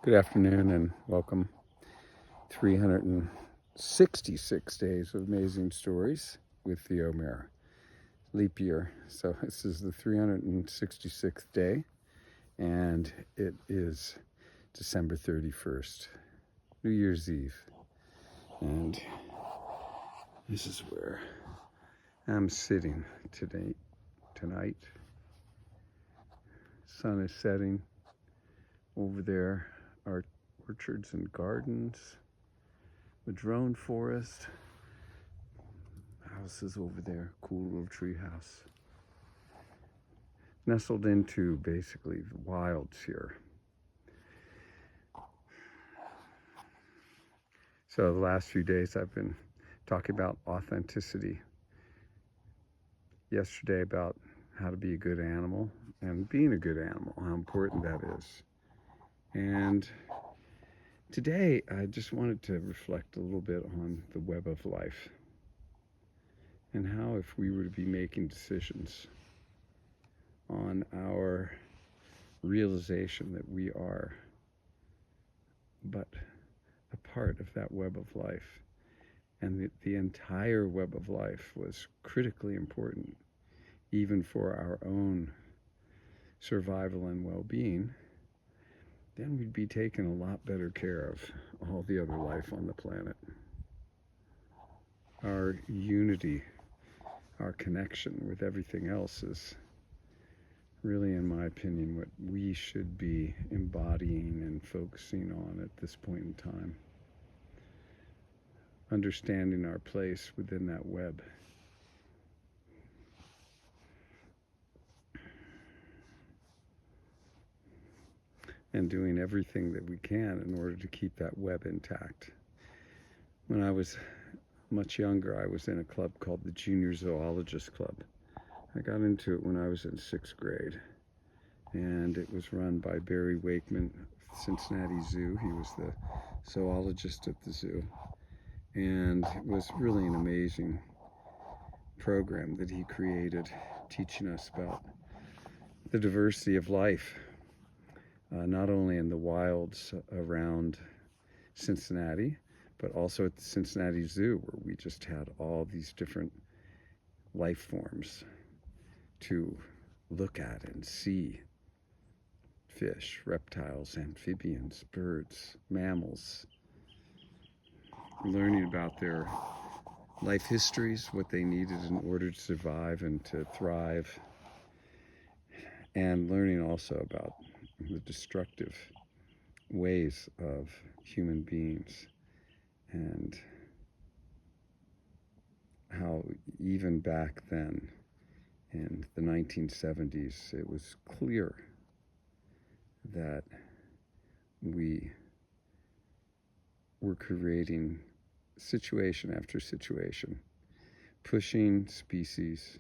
Good afternoon and welcome. 366 days of amazing stories with the Omer. Leap year. So this is the 366th day and it is December 31st, New Year's Eve. And this is where I'm sitting tonight. Sun is setting. Over there are orchards and gardens, Madrone Forest. House is over there, cool little tree house. Nestled into basically the wilds here. So the last few days I've been talking about authenticity. Yesterday about how to be a good animal and being a good animal, how important that is. And today I just wanted to reflect a little bit on the web of life and how if we were to be making decisions on our realization that we are but a part of that web of life, and the entire web of life was critically important even for our own survival and well-being, then we'd be taking a lot better care of all the other life on the planet. Our unity, our connection with everything else is really, in my opinion, what we should be embodying and focusing on at this point in time. Understanding our place within that web. And doing everything that we can in order to keep that web intact. When I was much younger, I was in a club called the Junior Zoologist Club. I got into it when I was in 6th grade. And it was run by Barry Wakeman, Cincinnati Zoo. He was the zoologist at the zoo. And it was really an amazing program that he created, teaching us about the diversity of life, not only in the wilds around Cincinnati, but also at the Cincinnati Zoo, where we just had all these different life forms to look at and see. Fish, reptiles, amphibians, birds, mammals, learning about their life histories, what they needed in order to survive and to thrive, and learning also about the destructive ways of human beings and how even back then in the 1970s it was clear that we were creating situation after situation, pushing species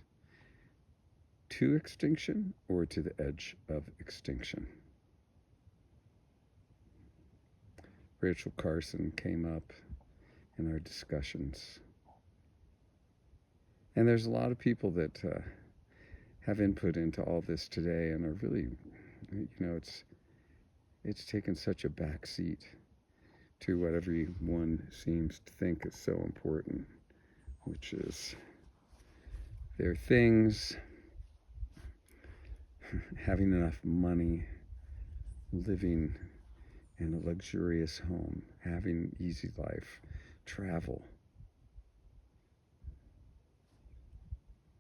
to extinction or to the edge of extinction. Rachel Carson came up in our discussions. And there's a lot of people that have input into all this today and are really, it's taken such a back seat to what everyone seems to think is so important, which is their things, having enough money, living in a luxurious home, having easy life, travel,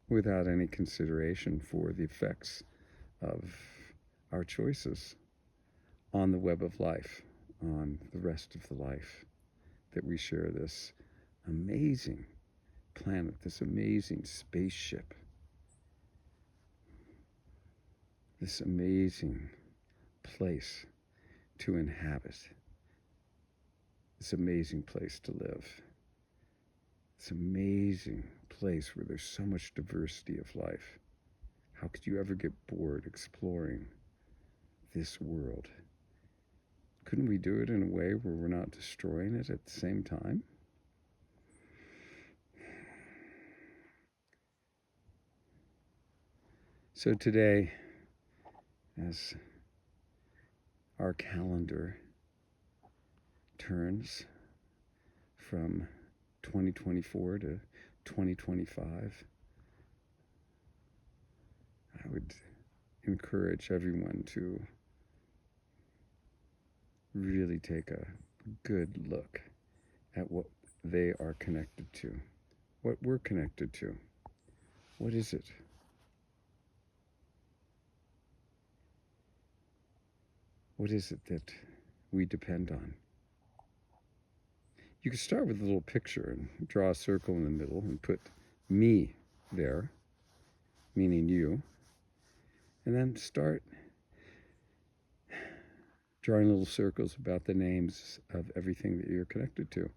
without any consideration for the effects of our choices on the web of life, on the rest of the life that we share this amazing planet, this amazing spaceship, this amazing place to inhabit, this amazing place to live, this amazing place where there's so much diversity of life. How could you ever get bored exploring this world? Couldn't we do it in a way where we're not destroying it at the same time? So today, as our calendar turns from 2024 to 2025, I would encourage everyone to really take a good look at what they are connected to, what we're connected to. What is it? What is it that we depend on? You could start with a little picture and draw a circle in the middle and put me there, meaning you, and then start drawing little circles about the names of everything that you're connected to.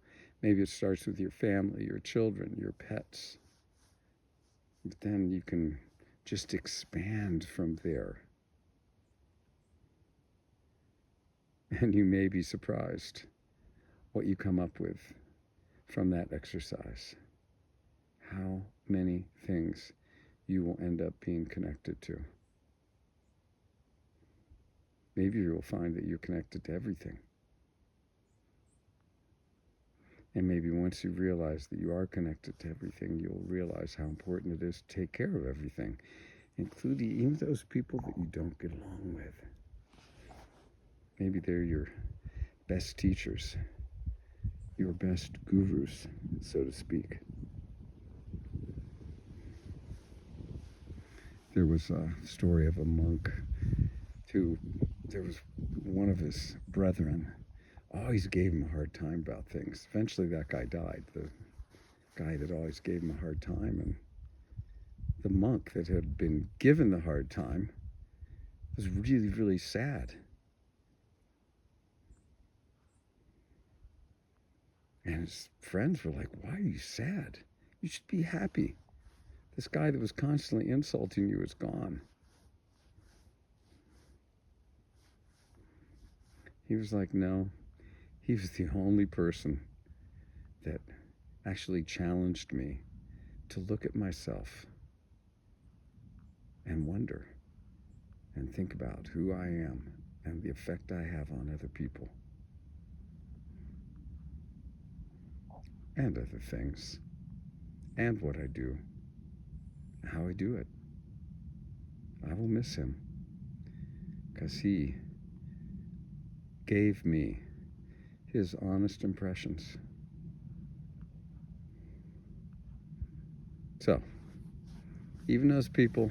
Maybe it starts with your family, your children, your pets. But then you can just expand from there. And you may be surprised what you come up with from that exercise. How many things you will end up being connected to. Maybe you'll find that you're connected to everything. And maybe once you realize that you are connected to everything, you'll realize how important it is to take care of everything, including even those people that you don't get along with. Maybe they're your best teachers, your best gurus, so to speak. There was a story of a monk there was one of his brethren always gave him a hard time about things. Eventually that guy died, the guy that always gave him a hard time, and the monk that had been given the hard time was really, really sad. And his friends were like, "Why are you sad? You should be happy. This guy that was constantly insulting you is gone." He was like, "No, he was the only person that actually challenged me to look at myself and wonder and think about who I am and the effect I have on other people and other things and what I do, how I do it." I will miss him because he gave me his honest impressions. So, even those people,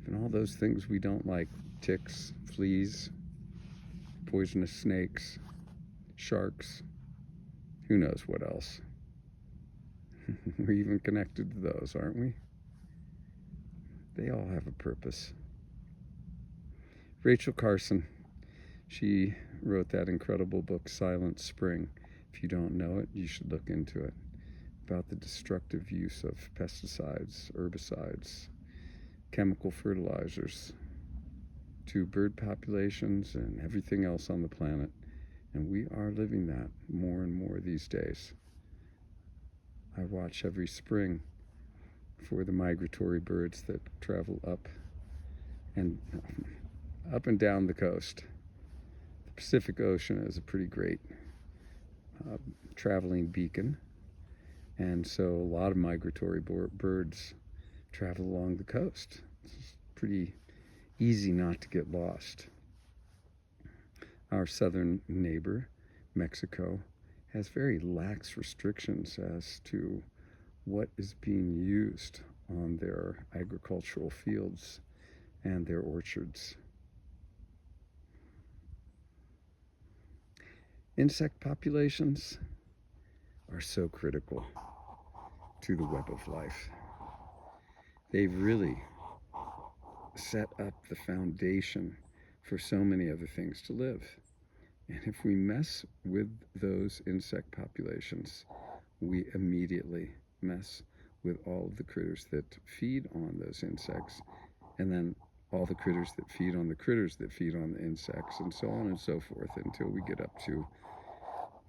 even all those things we don't like, ticks, fleas, poisonous snakes, sharks, who knows what else. We're even connected to those, aren't we? They all have a purpose. Rachel Carson, she wrote that incredible book, Silent Spring. If you don't know it, you should look into it, about the destructive use of pesticides, herbicides, chemical fertilizers to bird populations and everything else on the planet. And we are living that more and more these days. I watch every spring for the migratory birds that travel up and down the coast. The Pacific Ocean is a pretty great traveling beacon, and so a lot of migratory birds travel along the coast. It's pretty easy not to get lost. Our southern neighbor, Mexico, has very lax restrictions as to what is being used on their agricultural fields and their orchards. Insect populations are so critical to the web of life. They've really set up the foundation for so many other things to live. And if we mess with those insect populations, we immediately mess with all of the critters that feed on those insects, and then all the critters that feed on the critters that feed on the insects, and so on and so forth, until we get up to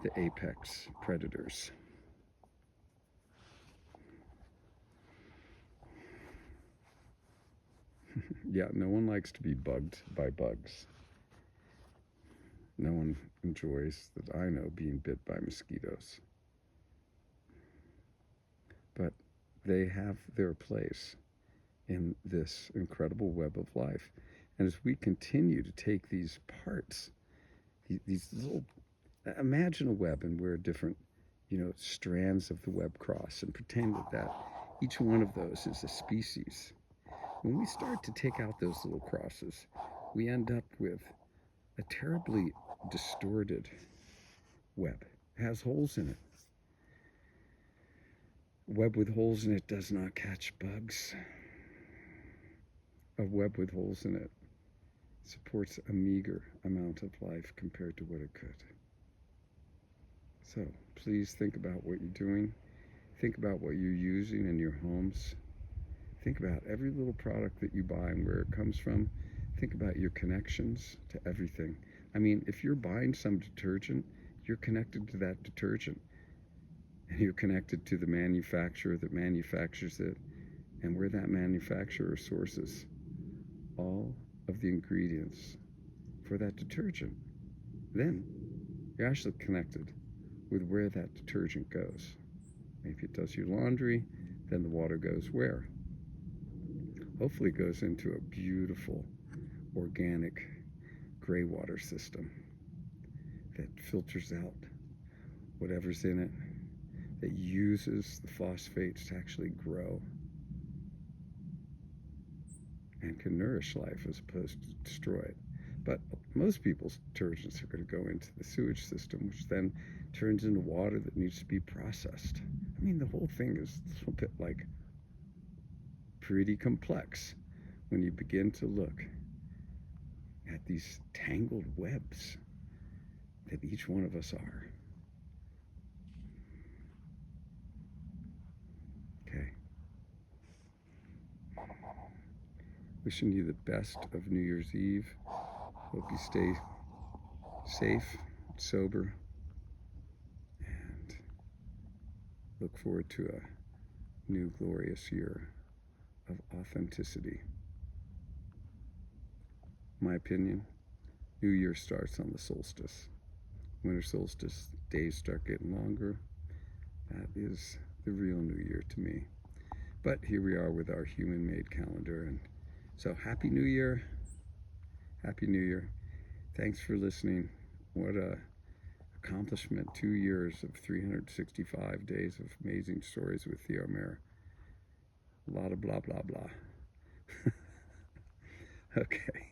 the apex predators. Yeah, no one likes to be bugged by bugs. No one enjoys, that I know, being bit by mosquitoes. But they have their place in this incredible web of life. And as we continue to take these parts, these little, imagine a web and where different, strands of the web cross, and pretend that each one of those is a species. When we start to take out those little crosses, we end up with a terribly distorted web. It has holes in it. A web with holes in it does not catch bugs. A web with holes in it supports a meager amount of life compared to what it could. So please think about what you're doing. Think about what you're using in your homes. Think about every little product that you buy and where it comes from. Think about your connections to everything. I mean, if you're buying some detergent, you're connected to that detergent. And you're connected to the manufacturer that manufactures it, and where that manufacturer sources all of the ingredients for that detergent. Then you're actually connected with where that detergent goes. Maybe it does your laundry, then the water goes where? Hopefully it goes into a beautiful, organic gray water system that filters out whatever's in it, that uses the phosphates to actually grow and can nourish life as opposed to destroy it. But most people's detergents are going to go into the sewage system, which then turns into water that needs to be processed. I mean, the whole thing is a little bit like pretty complex when you begin to look at these tangled webs that each one of us are. Okay. Wishing you the best of New Year's Eve. Hope you stay safe, sober, and look forward to a new glorious year of authenticity. My opinion, New Year starts on the solstice. Winter solstice, days start getting longer. That is the real New Year to me. But here we are with our human-made calendar. And so Happy New Year. Happy New Year. Thanks for listening. What a accomplishment. 2 years of 365 days of amazing stories with Theo Mayer. A lot of blah, blah, blah. Okay.